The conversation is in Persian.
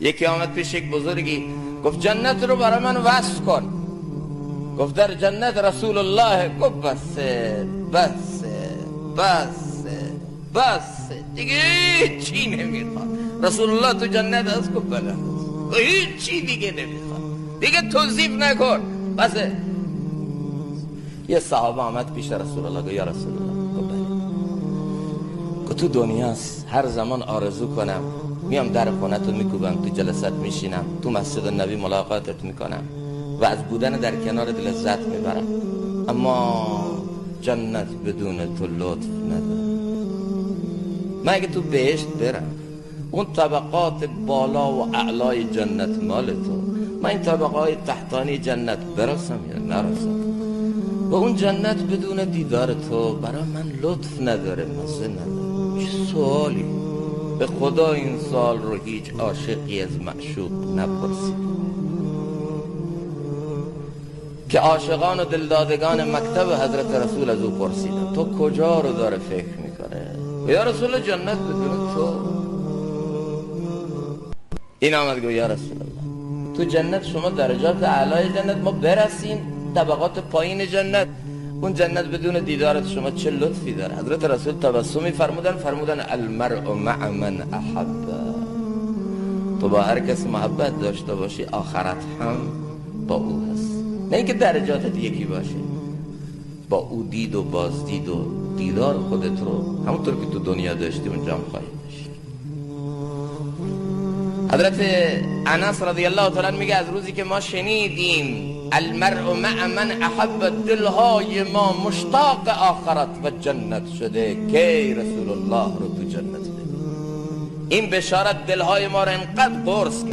یکی آمد پیش یک بزرگی گفت جنت رو برای من وصف کن. گفت در جنت رسول الله. گفت بسه دیگه چی نمیخواد. رسول الله تو جنت هست؟ گفت بله. هیچ چی دیگه نمیخواد، دیگه توصیف نکن، بسه. یه صحابه آمد پیش رسول الله گفت یا رسول الله. گفت بله. گفت تو دنیاست هر زمان آرزو کنم میام در خونتو میکوبم، تو جلسات میشینم، تو مسجد نبی ملاقاتت میکنم و از بودن در کنار لذت میبرم، اما جنت بدون تو لطف نداره. من اگه تو بهشت برم اون طبقات بالا و اعلای جنت مال تو، من این طبقات تحتانی جنت برسم یا نرسم؟ و اون جنت بدون دیدار تو برای من لطف نداره، مزه نداره. چه سوالی؟ به خدا این سال رو هیچ عاشقی از معشوق نپرسید. که عاشقان و دلدادگان مکتب حضرت رسول از او پرسیدن تو کجا رو داره فکر میکنه؟ یا رسول جنت بدون تو. این آمد گفت یا رسول الله تو جنت شما درجات اعلای جنت ما برسیم طبقات پایین جنت، اون جنت بدون دیدارت شما چه لطفی داره؟ حضرت رسول تبسمی فرمودن المرء مع من احب. تو با هر کس محبت داشته باشی آخرت هم با او هست، نه اینکه درجاتت یکی باشه. با او دید و بازدید و دیدار خودت رو همونطور که تو دنیا داشتی اونجا هم خواهی داشت. حضرت انس رضی الله تعالی میگه از روزی که ما شنیدیم المرء مع من احب، دلهای ما مشتاق آخرت و جنت شده که رسول الله رو تو جنت ببینیم. این بشارت دلهای ما رو انقدر قرص